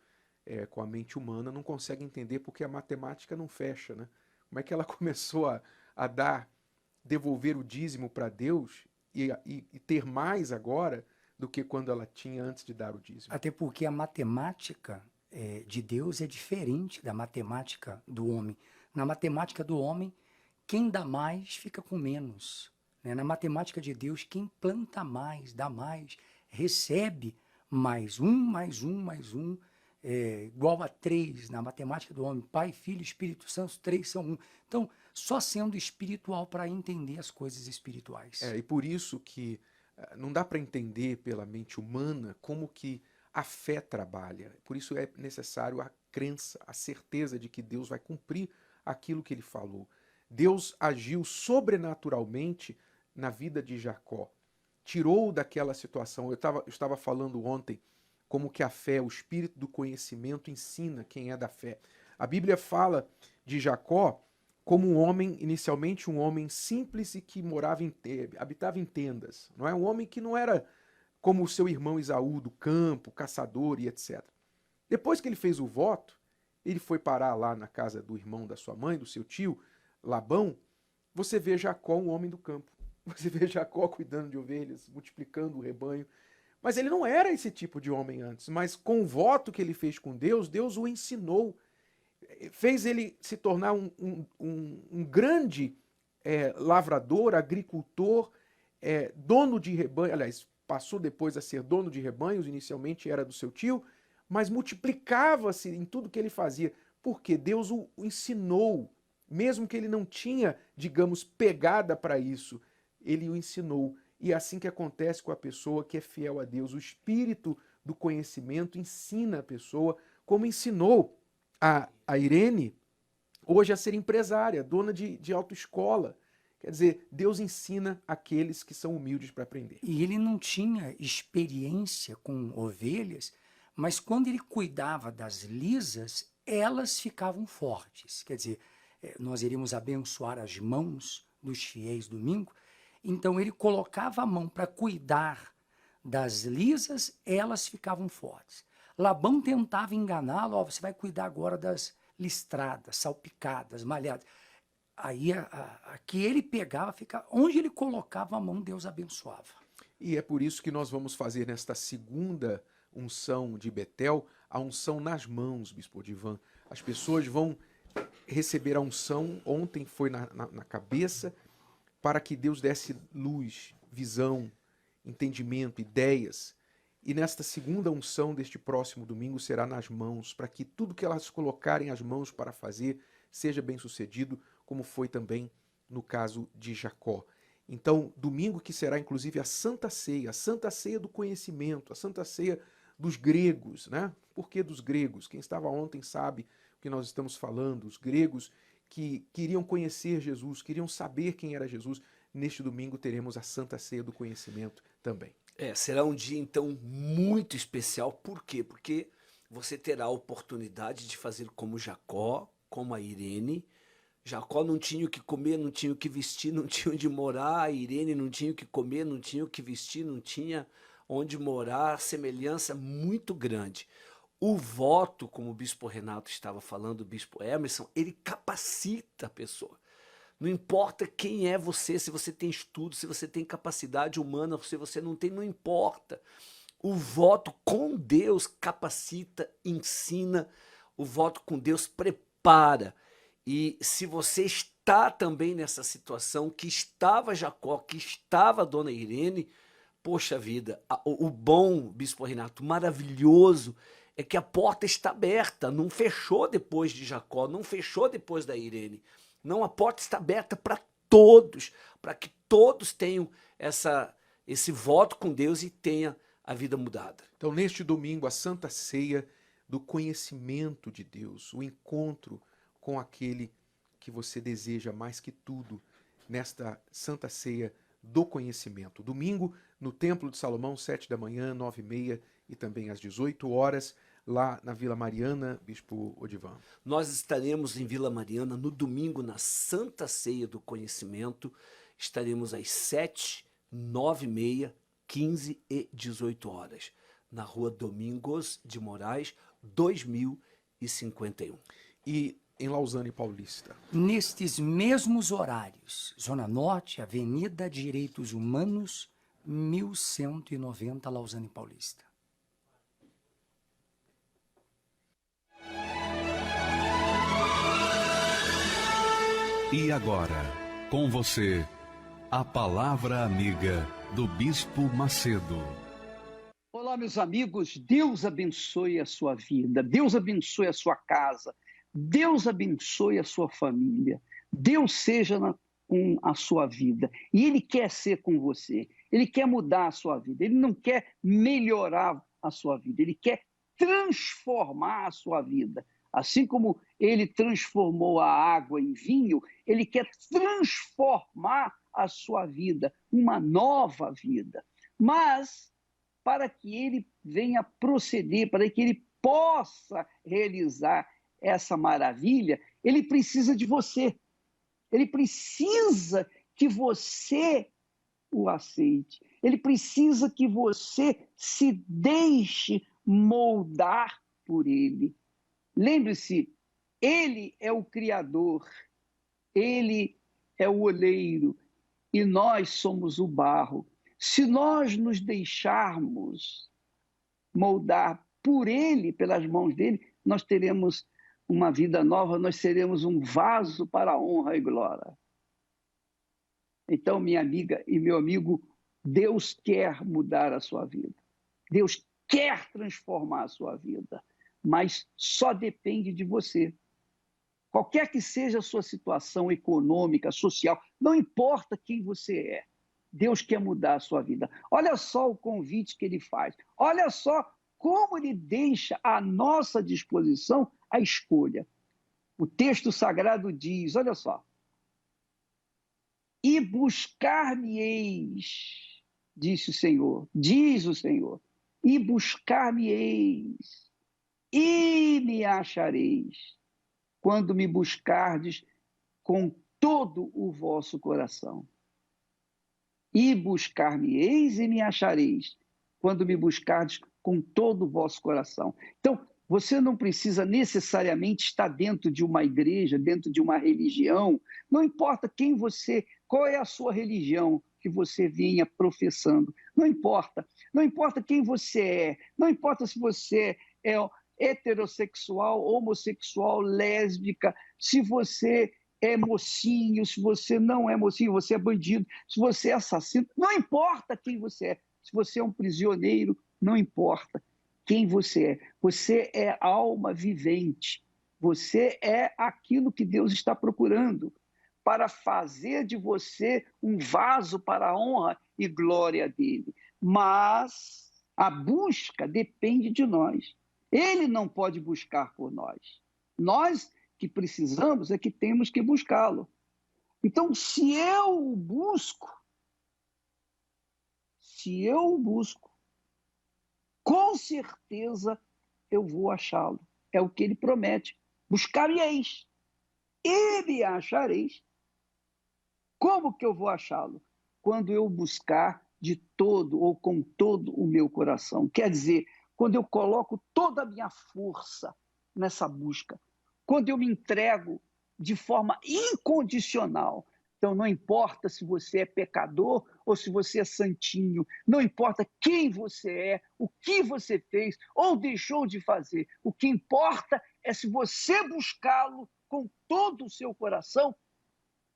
com a mente humana não consegue entender porque a matemática não fecha, né? Como é que ela começou a devolver o dízimo para Deus e ter mais agora do que quando ela tinha antes de dar o dízimo? Até porque a matemática de Deus é diferente da matemática do homem. Na matemática do homem, quem dá mais fica com menos. Né? Na matemática de Deus, quem planta mais, dá mais, recebe mais um, igual a 3. Na matemática do homem, Pai, Filho, Espírito Santo, 3 são 1. Então, só sendo espiritual para entender as coisas espirituais. E por isso que não dá para entender pela mente humana como que a fé trabalha. Por isso é necessário a crença, a certeza de que Deus vai cumprir aquilo que ele falou. Deus agiu sobrenaturalmente na vida de Jacó. Tirou daquela situação. Eu estava falando ontem como que a fé, o espírito do conhecimento ensina quem é da fé. A Bíblia fala de Jacó como um homem, inicialmente um homem simples e que habitava em tendas. Não é? Um homem que não era como o seu irmão Esaú, do campo, caçador e etc. Depois que ele fez o voto, ele foi parar lá na casa do irmão da sua mãe, do seu tio, Labão. Você vê Jacó, um homem do campo. Você vê Jacó cuidando de ovelhas, multiplicando o rebanho. Mas ele não era esse tipo de homem antes. Mas com o voto que ele fez com Deus, Deus o ensinou. Fez ele se tornar um grande lavrador, agricultor, dono de rebanho. Aliás, passou depois a ser dono de rebanhos, inicialmente era do seu tio, mas multiplicava-se em tudo que ele fazia, porque Deus o ensinou, mesmo que ele não tinha, digamos, pegada para isso, ele o ensinou. E é assim que acontece com a pessoa que é fiel a Deus. O espírito do conhecimento ensina a pessoa, como ensinou a Irene hoje a ser empresária, dona de autoescola. Quer dizer, Deus ensina aqueles que são humildes para aprender. E ele não tinha experiência com ovelhas, mas quando ele cuidava das lisas, elas ficavam fortes. Quer dizer, nós iríamos abençoar as mãos dos fiéis domingo, então ele colocava a mão para cuidar das lisas, elas ficavam fortes. Labão tentava enganá-lo, você vai cuidar agora das listradas, salpicadas, malhadas. Aí a que ele pegava, onde ele colocava a mão, Deus abençoava. E é por isso que nós vamos fazer nesta segunda unção de Betel, a unção nas mãos, Bispo Odivan. As pessoas vão receber a unção, ontem foi na cabeça, para que Deus desse luz, visão, entendimento, ideias. E nesta segunda unção deste próximo domingo será nas mãos, para que tudo que elas colocarem as mãos para fazer seja bem sucedido, como foi também no caso de Jacó. Então, domingo que será inclusive a Santa Ceia do conhecimento, a Santa Ceia dos gregos, né? Por que dos gregos? Quem estava ontem sabe o que nós estamos falando, os gregos que queriam conhecer Jesus, queriam saber quem era Jesus. Neste domingo teremos a Santa Ceia do conhecimento também. Será um dia, então, muito especial. Por quê? Porque você terá a oportunidade de fazer como Jacó, como a Irene. Jacó não tinha o que comer, não tinha o que vestir, não tinha onde morar. A Irene não tinha o que comer, não tinha o que vestir, não tinha onde morar. Semelhança muito grande. O voto, como o Bispo Renato estava falando, o Bispo Emerson, ele capacita a pessoa. Não importa quem é você, se você tem estudo, se você tem capacidade humana, se você não tem, não importa. O voto com Deus capacita, ensina, o voto com Deus prepara. E se você está também nessa situação, que estava Jacó, que estava a Dona Irene, poxa vida, o bom, Bispo Renato, maravilhoso, é que a porta está aberta, não fechou depois de Jacó, não fechou depois da Irene. Não, a porta está aberta para todos, para que todos tenham esse voto com Deus e tenham a vida mudada. Então, neste domingo, a Santa Ceia do conhecimento de Deus, o encontro com aquele que você deseja mais que tudo, nesta Santa Ceia do conhecimento. Domingo, no Templo de Salomão, 7 da manhã, 9h30 e também às 18 horas, lá na Vila Mariana, Bispo Odivan. Nós estaremos em Vila Mariana no domingo, na Santa Ceia do Conhecimento. Estaremos às 7, 9h30, 15 e 18 horas, na Rua Domingos de Moraes, 2051. E em Lausanne Paulista? Nestes mesmos horários, Zona Norte, Avenida Direitos Humanos, 1190, Lausanne Paulista. E agora, com você, a Palavra Amiga do Bispo Macedo. Olá, meus amigos, Deus abençoe a sua vida, Deus abençoe a sua casa, Deus abençoe a sua família, Deus seja com a sua vida e Ele quer ser com você, Ele quer mudar a sua vida, Ele não quer melhorar a sua vida, Ele quer transformar a sua vida. Assim como Ele transformou a água em vinho, Ele quer transformar a sua vida, uma nova vida. Mas, para que Ele venha proceder, para que Ele possa realizar essa maravilha, Ele precisa de você. Ele precisa que você o aceite. Ele precisa que você se deixe moldar por Ele. Lembre-se, Ele é o Criador, Ele é o oleiro e nós somos o barro. Se nós nos deixarmos moldar por Ele, pelas mãos dEle, nós teremos uma vida nova, nós seremos um vaso para a honra e glória. Então, minha amiga e meu amigo, Deus quer mudar a sua vida. Deus quer transformar a sua vida. Mas só depende de você. Qualquer que seja a sua situação econômica, social, não importa quem você é, Deus quer mudar a sua vida. Olha só o convite que Ele faz. Olha só como Ele deixa à nossa disposição a escolha. O texto sagrado diz, olha só, e buscar-me-eis, disse o Senhor, diz o Senhor, e buscar-me-eis, e me achareis, quando me buscardes com todo o vosso coração. E buscar-me-eis e me achareis, quando me buscardes com todo o vosso coração. Então, você não precisa necessariamente estar dentro de uma igreja, dentro de uma religião, não importa quem você, qual é a sua religião que você venha professando, não importa quem você é, não importa se você é heterossexual, homossexual, lésbica, se você é mocinho, se você não é mocinho, você é bandido, se você é assassino, não importa quem você é, se você é um prisioneiro, não importa quem você é alma vivente, você é aquilo que Deus está procurando para fazer de você um vaso para a honra e glória dele. Mas a busca depende de nós. Ele não pode buscar por nós. Nós que precisamos é que temos que buscá-lo. Então, se eu o busco, com certeza eu vou achá-lo. É o que ele promete. Buscar-me-eis e me achareis. Como que eu vou achá-lo? Quando eu buscar de todo ou com todo o meu coração. Quer dizer, quando eu coloco toda a minha força nessa busca, quando eu me entrego de forma incondicional. Então, não importa se você é pecador ou se você é santinho, não importa quem você é, o que você fez ou deixou de fazer. O que importa é se você buscá-lo com todo o seu coração,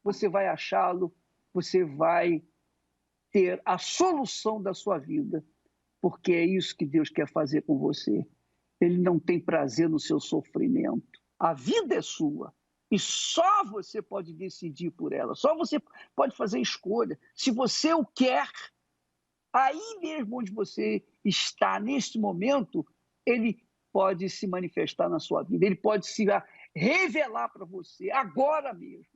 você vai achá-lo, você vai ter a solução da sua vida. Porque é isso que Deus quer fazer com você. Ele não tem prazer no seu sofrimento. A vida é sua e só você pode decidir por ela. Só você pode fazer escolha. Se você o quer, aí mesmo onde você está neste momento, ele pode se manifestar na sua vida. Ele pode se revelar para você agora mesmo.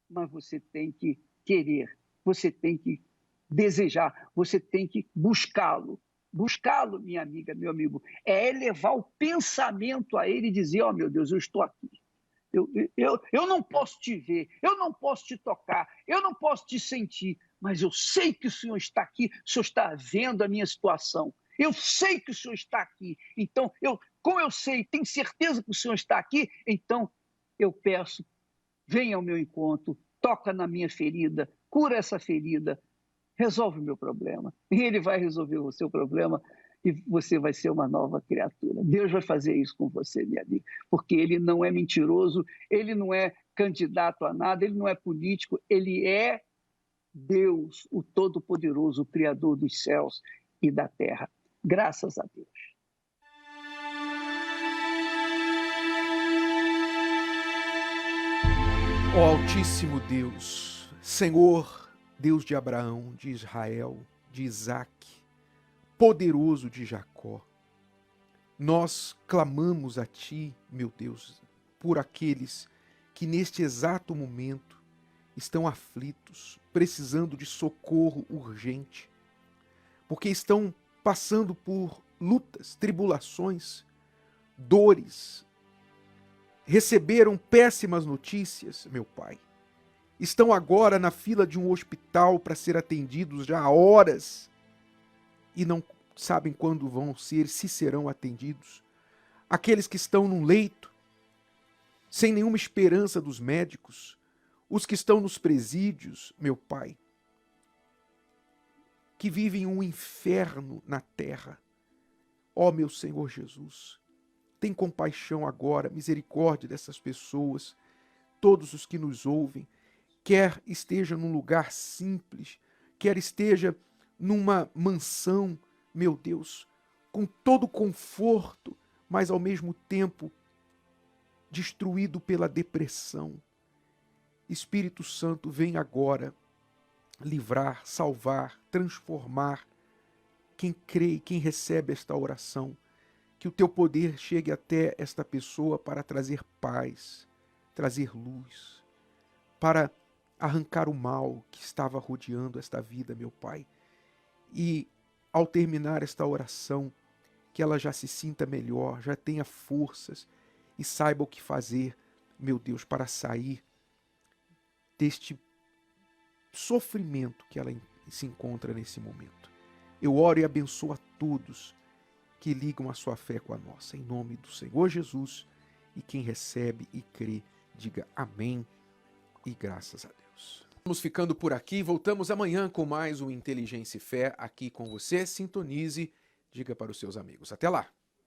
Mas você tem que querer, você tem que desejar, você tem que buscá-lo. Buscá-lo, minha amiga, meu amigo, é elevar o pensamento a ele e dizer, ó, meu Deus, eu estou aqui. Eu não posso te ver, eu não posso te tocar, eu não posso te sentir, mas eu sei que o Senhor está aqui, o Senhor está vendo a minha situação. Eu sei que o Senhor está aqui. Então, como eu sei, tenho certeza que o Senhor está aqui, então eu peço, venha ao meu encontro, toca na minha ferida, cura essa ferida, resolve o meu problema. E Ele vai resolver o seu problema e você vai ser uma nova criatura. Deus vai fazer isso com você, minha amiga, porque Ele não é mentiroso, Ele não é candidato a nada, ele não é político, ele é Deus, o Todo-Poderoso, o Criador dos céus e da terra. Graças a Deus. Ó Altíssimo Deus, Senhor, Deus de Abraão, de Israel, de Isaque, poderoso de Jacó, nós clamamos a Ti, meu Deus, por aqueles que neste exato momento estão aflitos, precisando de socorro urgente, porque estão passando por lutas, tribulações, dores, receberam péssimas notícias, meu Pai. Estão agora na fila de um hospital para ser atendidos já há horas e não sabem quando vão ser, se serão atendidos. Aqueles que estão num leito, sem nenhuma esperança dos médicos, os que estão nos presídios, meu Pai, que vivem um inferno na terra. Ó meu Senhor Jesus, tem compaixão agora, misericórdia dessas pessoas, todos os que nos ouvem, quer esteja num lugar simples, quer esteja numa mansão, meu Deus, com todo conforto, mas ao mesmo tempo destruído pela depressão. Espírito Santo, vem agora livrar, salvar, transformar quem crê e quem recebe esta oração. Que o teu poder chegue até esta pessoa para trazer paz, trazer luz, para arrancar o mal que estava rodeando esta vida, meu Pai. E ao terminar esta oração, que ela já se sinta melhor, já tenha forças e saiba o que fazer, meu Deus, para sair deste sofrimento que ela se encontra nesse momento. Eu oro e abençoo a todos que ligam a sua fé com a nossa, em nome do Senhor Jesus, e quem recebe e crê, diga amém e graças a Deus. Vamos ficando por aqui, voltamos amanhã com mais um Inteligência e Fé aqui com você. Sintonize, diga para os seus amigos. Até lá!